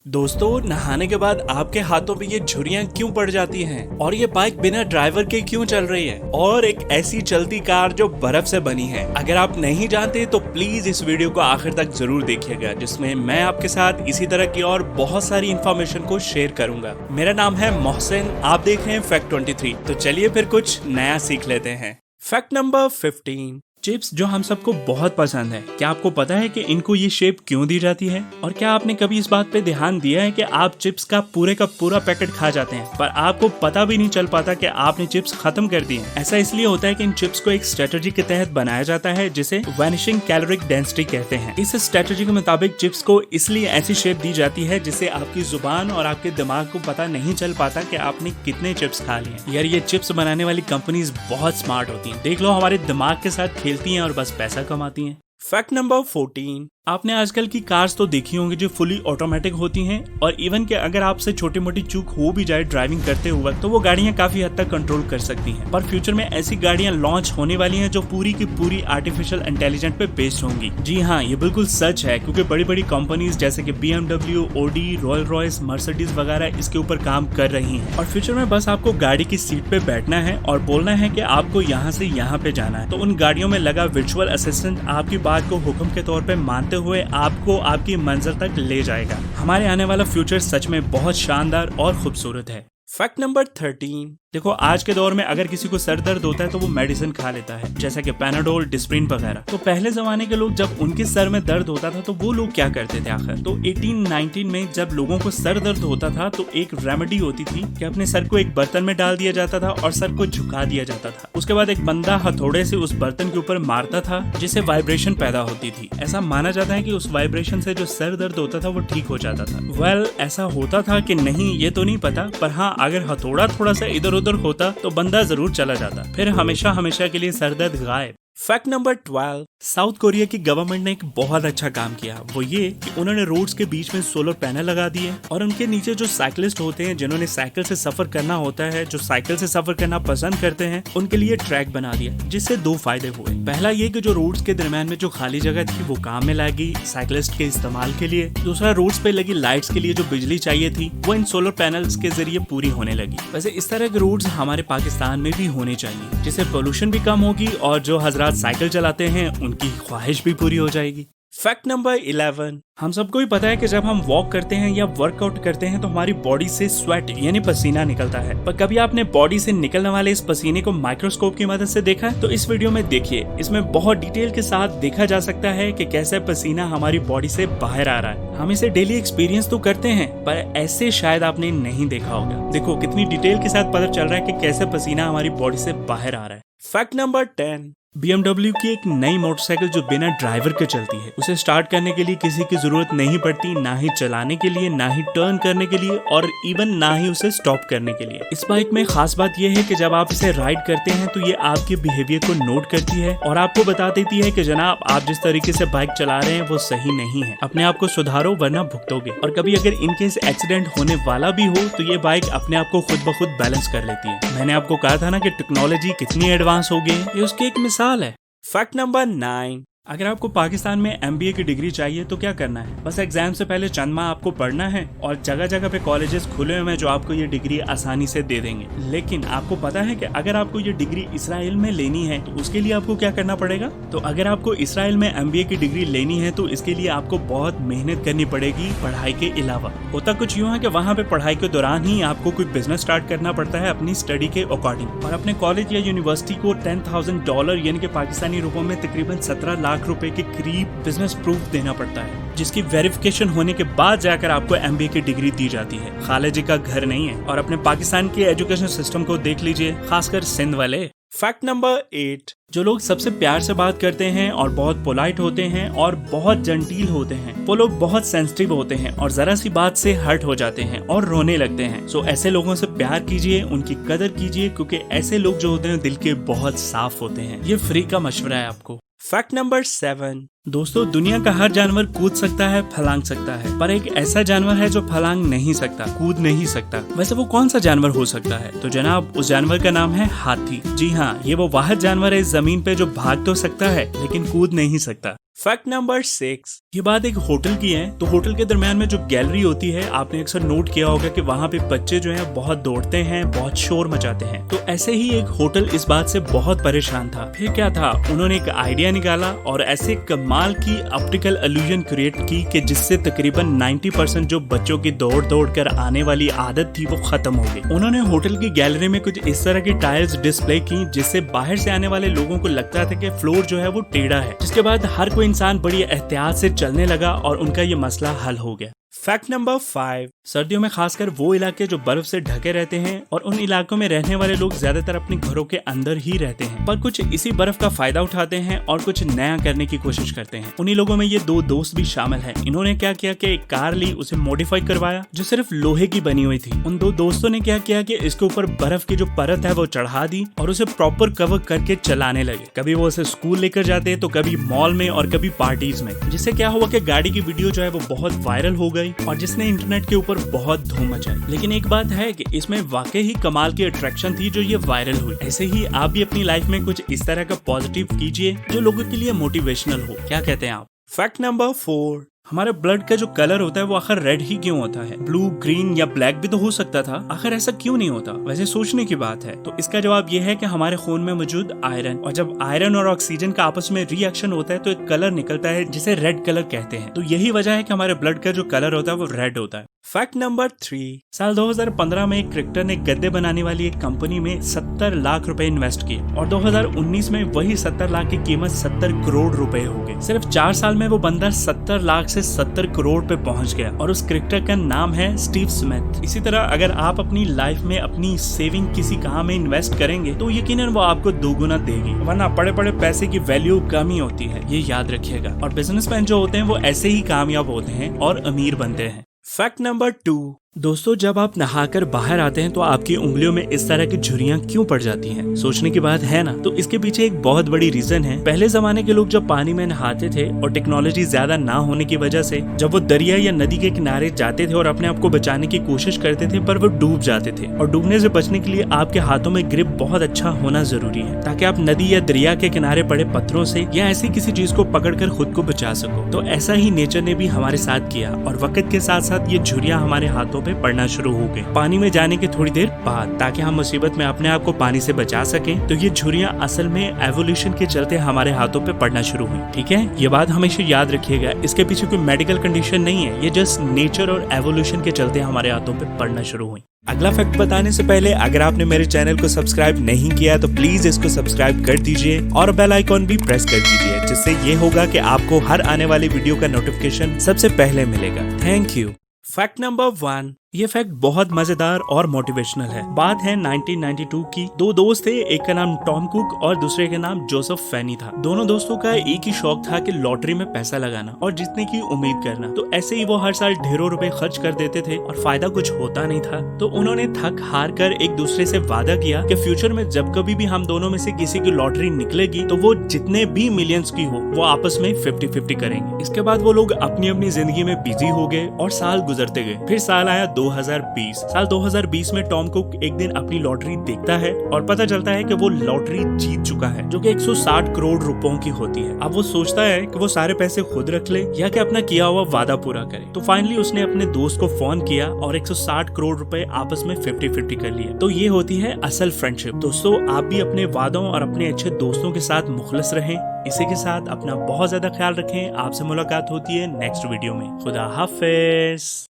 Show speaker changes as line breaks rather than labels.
दोस्तों, नहाने के बाद आपके हाथों पे ये झुर्रियां क्यों पड़ जाती हैं? और ये बाइक बिना ड्राइवर के क्यों चल रही है? और एक ऐसी चलती कार जो बर्फ से बनी है। अगर आप नहीं जानते तो प्लीज इस वीडियो को आखिर तक जरूर देखिएगा, जिसमें मैं आपके साथ इसी तरह की और बहुत सारी इन्फॉर्मेशन को शेयर करूंगा। मेरा नाम है मोहसिन, आप देख रहे हैं फैक्ट 23। तो चलिए फिर कुछ नया सीख लेते हैं। फैक्ट नंबर 15, चिप्स जो हम सबको बहुत पसंद है। क्या आपको पता है कि इनको ये शेप क्यों दी जाती है? और क्या आपने कभी इस बात पे ध्यान दिया है कि आप चिप्स का पूरा पैकेट खा जाते हैं पर आपको पता भी नहीं चल पाता कि आपने चिप्स खत्म कर दिए? ऐसा इसलिए होता है कि इन चिप्स को एक स्ट्रेटजी के तहत बनाया जाता है जिसे वैनिशिंग कैलोरिक डेंसिटी कहते हैं। इस स्ट्रेटजी के मुताबिक चिप्स को इसलिए ऐसी शेप दी जाती है जिससे आपकी जुबान और आपके दिमाग को पता नहीं चल पाता कि आपने कितने चिप्स खा लिए। यार, ये चिप्स बनाने वाली कंपनीज बहुत स्मार्ट होती हैं। देख लो, हमारे दिमाग के साथ खेलती हैं और बस पैसा कमाती हैं। फैक्ट नंबर 14, आपने आजकल की कार्स तो देखी होंगी जो फुली ऑटोमेटिक होती हैं और इवन के अगर आपसे छोटी मोटी चूक हो भी जाए ड्राइविंग करते हुए तो वो गाड़ियां काफी हद तक कंट्रोल कर सकती हैं। पर फ्यूचर में ऐसी गाड़ियां लॉन्च होने वाली हैं जो पूरी की पूरी आर्टिफिशियल इंटेलिजेंस पे बेस्ड होंगी। जी हाँ, ये बिल्कुल सच है, क्योंकि बड़ी बड़ी कंपनीज जैसे कि BMW, Audi, royal Royce, Mercedes वगैरह इसके ऊपर काम कर रही है। और फ्यूचर में बस आपको गाड़ी की सीट पे बैठना है और बोलना है कि आपको यहाँ से यहाँ पे जाना है, तो उन गाड़ियों में लगा वर्चुअल असिस्टेंट आपकी बात को हुक्म के तौर पे मानते हुए आपको आपकी मंजिल तक ले जाएगा। हमारे आने वाला फ्यूचर सच में बहुत शानदार और खूबसूरत है। फैक्ट नंबर 13, देखो, आज के दौर में अगर किसी को सर दर्द होता है तो वो मेडिसिन खा लेता है, जैसा कि पैनाडोल, डिस्प्रिन वगैरह। तो पहले जमाने के लोग जब उनके सर में दर्द होता था तो वो लोग क्या करते थे आखिर? तो 1819 में जब लोगों को सर दर्द होता था तो एक रेमेडी होती थी कि अपने सर को एक बर्तन में डाल दिया जाता था और सर को झुका दिया जाता था। उसके बाद एक बंदा हथौड़े से उस बर्तन के ऊपर मारता था जिससे वाइब्रेशन पैदा होती थी। ऐसा माना जाता है कि उस वाइब्रेशन से जो सर दर्द होता था वो ठीक हो जाता था। वेल, ऐसा होता था कि नहीं ये तो नहीं पता, पर हाँ, अगर हथौड़ा थोड़ा सा इधर उधर होता तो बंदा जरूर चला जाता, फिर हमेशा हमेशा के लिए सरदर्द गायब। फैक्ट नंबर 12, साउथ कोरिया की गवर्नमेंट ने एक बहुत अच्छा काम किया। वो ये कि उन्होंने रोड्स के बीच में सोलर पैनल लगा दिए और उनके नीचे जो साइकिलिस्ट होते हैं, जिन्होंने साइकिल से सफर करना होता है, जो साइकिल से सफर करना पसंद करते हैं, उनके लिए ट्रैक बना दिया, जिससे दो फायदे हुए। पहला ये कि जो रोड्स के दरमियान में जो खाली जगह थी वो काम में लगी साइकिलिस्ट के इस्तेमाल के लिए। दूसरा, रोड्स पे लगी लाइट्स के लिए जो बिजली चाहिए थी वो इन सोलर पैनल्स के जरिए पूरी होने लगी। वैसे इस तरह के रोड्स हमारे पाकिस्तान में भी होने चाहिए, जिससे पोल्यूशन भी कम होगी और जो हजरात साइकिल चलाते हैं उनकी ख्वाहिश भी पूरी हो जाएगी। फैक्ट नंबर 11, हम सबको ही पता है कि जब हम वॉक करते हैं या वर्कआउट करते हैं तो हमारी बॉडी से स्वेट यानी पसीना निकलता है। पर कभी आपने बॉडी से निकलने वाले इस पसीने को माइक्रोस्कोप की मदद से देखा है? तो इस वीडियो में देखिए, इसमें बहुत डिटेल के साथ देखा जा सकता है कि कैसे पसीना हमारी बॉडी से बाहर आ रहा है। हम इसे डेली एक्सपीरियंस तो करते हैं पर ऐसे शायद आपने नहीं देखा होगा। देखो कितनी डिटेल के साथ पता चल रहा है कि कैसे पसीना हमारी बॉडी से बाहर आ रहा है। फैक्ट नंबर 10, BMW की एक नई मोटरसाइकिल जो बिना ड्राइवर के चलती है, उसे स्टार्ट करने के लिए किसी की जरूरत नहीं पड़ती, ना ही चलाने के लिए, ना ही टर्न करने के लिए और इवन ना ही उसे स्टॉप करने के लिए। इस बाइक में खास बात यह है कि जब आप इसे राइड करते हैं तो ये आपके बिहेवियर को नोट करती है और आपको बता देती है कि जनाब, आप जिस तरीके से बाइक चला रहे हैं वो सही नहीं है, अपने आप को सुधारो वरना भुगतोगे। और कभी अगर इनकेस एक्सीडेंट होने वाला भी हो तो ये बाइक अपने आप को खुद ब खुद बैलेंस कर लेती है। मैंने आपको कहा था ना कि टेक्नोलॉजी कितनी एडवांस हो गई है, ये उसकी एक मिसाल है। फैक्ट नंबर 9, अगर आपको पाकिस्तान में MBA की डिग्री चाहिए तो क्या करना है? बस एग्जाम से पहले चंद माह आपको पढ़ना है और जगह जगह पे कॉलेजेस खुले हुए हैं जो आपको ये डिग्री आसानी से दे देंगे। लेकिन आपको पता है कि अगर आपको ये डिग्री इसराइल में लेनी है तो उसके लिए आपको क्या करना पड़ेगा? तो अगर आपको इसराइल में MBA की डिग्री लेनी है तो इसके लिए आपको बहुत मेहनत करनी पड़ेगी पढ़ाई के अलावा। होता कुछ यूँ है कि वहाँ पे पढ़ाई के दौरान ही आपको कोई बिजनेस स्टार्ट करना पड़ता है अपनी स्टडी के अकॉर्डिंग, और अपने कॉलेज या यूनिवर्सिटी को $10,000 यानी कि पाकिस्तानी रुपयों में तकरीबन 17 लाख रुपए के करीब बिजनेस प्रूफ देना पड़ता है, जिसकी वेरिफिकेशन होने के बाद जाकर आपको MBA की डिग्री दी जाती है। खालिजी का घर नहीं है। और अपने पाकिस्तान के एजुकेशन सिस्टम को देख लीजिए, खासकर सिंध वाले। फैक्ट नंबर 8, जो लोग सबसे प्यार से बात करते हैं और बहुत पोलाइट होते हैं और बहुत जंटील होते हैं, वो लोग बहुत सेंसिटिव होते हैं और जरा सी बात से हर्ट हो जाते हैं और रोने लगते हैं। सो ऐसे लोगों से प्यार कीजिए, उनकी कदर कीजिए, क्योंकि ऐसे लोग जो होते हैं दिल के बहुत साफ होते हैं। ये फ्री का मशवरा है आपको। फैक्ट नंबर 7, दोस्तों, दुनिया का हर जानवर कूद सकता है, फलांग सकता है, पर एक ऐसा जानवर है जो फलांग नहीं सकता, कूद नहीं सकता। वैसे वो कौन सा जानवर हो सकता है? तो जनाब, उस जानवर का नाम है हाथी। जी हाँ, ये वो वाहिद जानवर है इस जमीन पे जो भाग तो सकता है लेकिन कूद नहीं सकता। फैक्ट नंबर 6, ये बात एक होटल की है। तो होटल के दरमियान में जो गैलरी होती है, आपने अक्सर नोट किया होगा कि वहाँ पे बच्चे जो हैं बहुत दौड़ते हैं, बहुत शोर मचाते हैं। तो ऐसे ही एक होटल इस बात से बहुत परेशान था। फिर क्या था, उन्होंने एक आइडिया निकाला और ऐसे कमाल की ऑप्टिकल इल्यूजन क्रिएट की कि जिससे तकरीबन 90% जो बच्चों की दौड़ दौड़ कर आने वाली आदत थी वो खत्म हो गई। उन्होंने होटल की गैलरी में कुछ इस तरह की टाइल्स डिस्प्ले की जिससे बाहर से आने वाले लोगों को लगता था कि फ्लोर जो है वो टेढ़ा है, जिसके बाद हर कोई इंसान बड़ी एहतियात से चलने लगा और उनका ये मसला हल हो गया। फैक्ट नंबर 5, सर्दियों में खासकर वो इलाके जो बर्फ से ढके रहते हैं और उन इलाकों में रहने वाले लोग ज्यादातर अपने घरों के अंदर ही रहते हैं, पर कुछ इसी बर्फ का फायदा उठाते हैं और कुछ नया करने की कोशिश करते हैं। उन्हीं लोगों में ये 2 दोस्त भी शामिल हैं। इन्होंने क्या किया कि एक कार ली, उसे मॉडिफाई करवाया जो सिर्फ लोहे की बनी हुई थी। उन 2 दोस्तों ने क्या किया कि इसके ऊपर बर्फ की जो परत है वो चढ़ा दी और उसे प्रॉपर कवर करके चलाने लगे। कभी वो उसे स्कूल लेकर जाते तो कभी मॉल में और कभी पार्टीज में, जिससे क्या हुआ कि गाड़ी की वीडियो जो है वो बहुत वायरल हो गई और जिसने इंटरनेट के ऊपर बहुत धूम मचाई। लेकिन एक बात है कि इसमें वाकई ही कमाल की अट्रैक्शन थी जो ये वायरल हुई। ऐसे ही आप भी अपनी लाइफ में कुछ इस तरह का पॉजिटिव कीजिए जो लोगों के लिए मोटिवेशनल हो। क्या कहते हैं आप? फैक्ट नंबर 4, हमारे ब्लड का जो कलर होता है वो आखिर रेड ही क्यों होता है? ब्लू, ग्रीन या ब्लैक भी तो हो सकता था, आखिर ऐसा क्यों नहीं होता? वैसे सोचने की बात है। तो इसका जवाब ये है कि हमारे खून में मौजूद आयरन, और जब आयरन और ऑक्सीजन का आपस में रिएक्शन होता है तो एक कलर निकलता है जिसे रेड कलर कहते हैं। तो यही वजह है कि हमारे ब्लड का जो कलर होता है वो रेड होता है। फैक्ट नंबर 3, साल 2015 में एक क्रिकेटर ने गद्दे बनाने वाली एक कंपनी में 70 लाख रुपए इन्वेस्ट किए और 2019 में वही 70 लाख की कीमत 70 करोड़ रुपए हो गई। सिर्फ 4 साल में वो बंदा 70 लाख से 70 करोड़ पे पहुंच गया और उस क्रिकेटर का नाम है स्टीव स्मिथ। इसी तरह अगर आप अपनी लाइफ में अपनी सेविंग किसी काम में इन्वेस्ट करेंगे तो यकीनन वो आपको 2 गुना देगी, वरना बड़े बड़े पैसे की वैल्यू कम ही होती है, ये याद रखिएगा। और बिजनेसमैन जो होते हैं वो ऐसे ही कामयाब होते हैं और अमीर बनते हैं। फैक्ट नंबर 2, दोस्तों जब आप नहाकर बाहर आते हैं तो आपकी उंगलियों में इस तरह की झुर्रियां क्यों पड़ जाती हैं? सोचने की बात है ना। तो इसके पीछे एक बहुत बड़ी रीजन है। पहले जमाने के लोग जब पानी में नहाते थे और टेक्नोलॉजी ज्यादा ना होने की वजह से जब वो दरिया या नदी के किनारे जाते थे और अपने आप को बचाने की कोशिश करते थे पर वो डूब जाते थे। और डूबने से बचने के लिए आपके हाथों में ग्रिप बहुत अच्छा होना जरूरी है ताकि आप नदी या दरिया के किनारे पड़े पत्थरों से या ऐसी किसी चीज को पकड़कर खुद को बचा सको। तो ऐसा ही नेचर ने भी हमारे साथ किया और वक्त के साथ साथ ये झुर्रियां हमारे हाथों पे पड़ना शुरू हो गए पानी में जाने के थोड़ी देर बाद, ताकि हम मुसीबत में अपने आप को पानी से बचा सकें। तो ये झुर्रियां असल में एवोल्यूशन के चलते हमारे हाथों पे पड़ना शुरू हुई। ठीक है, ये बात हमेशा याद रखिएगा। इसके पीछे कोई मेडिकल कंडीशन नहीं है, ये जस्ट नेचर और एवोल्यूशन के चलते हमारे हाथों पे पड़ना शुरू हुई। अगला फैक्ट बताने से पहले अगर आपने मेरे चैनल को सब्सक्राइब नहीं किया तो प्लीज इसको सब्सक्राइब कर दीजिए और बेल आइकॉन भी प्रेस कर दीजिए, जिससे ये होगा कि आपको हर आने वाली वीडियो का नोटिफिकेशन सबसे पहले मिलेगा। Thank you. फैक्ट नंबर 1, ये फैक्ट बहुत मजेदार और मोटिवेशनल है। बात है 1992 की। 2 दोस्त थे, एक का नाम टॉम कुक और दूसरे का नाम जोसेफ फैनी था। दोनों दोस्तों का एक ही शौक था कि लॉटरी में पैसा लगाना और जीतने की उम्मीद करना। तो ऐसे ही वो हर साल ढेरों रुपए खर्च कर देते थे और फायदा कुछ होता नहीं था। तो उन्होंने थक हार कर एक दूसरे से वादा किया कि फ्यूचर में जब कभी भी हम दोनों में से किसी की लॉटरी निकलेगी तो वो जितने भी मिलियंस की हो वो आपस में 50-50 करेंगे। इसके बाद वो लोग अपनी अपनी जिंदगी में बिजी हो गए और साल गुजरते गए। फिर साल आया 2020। साल 2020 में टॉम कुक एक दिन अपनी लॉटरी देखता है और पता चलता है कि वो लॉटरी जीत चुका है, जो कि 160 करोड़ रुपयों की होती है। अब वो सोचता है कि वो सारे पैसे खुद रख ले या कि अपना किया हुआ वादा पूरा करे। तो फाइनली उसने अपने दोस्त को फोन किया और 160 करोड़ रुपए आपस में 50-50 कर लिए। तो ये होती है असल फ्रेंडशिप। दोस्तों आप भी अपने वादों और अपने अच्छे दोस्तों के साथ मुखलिस रहें। इसी के साथ अपना बहुत ज्यादा ख्याल रखें। आपसे मुलाकात होती है नेक्स्ट वीडियो में। खुदा हाफिज।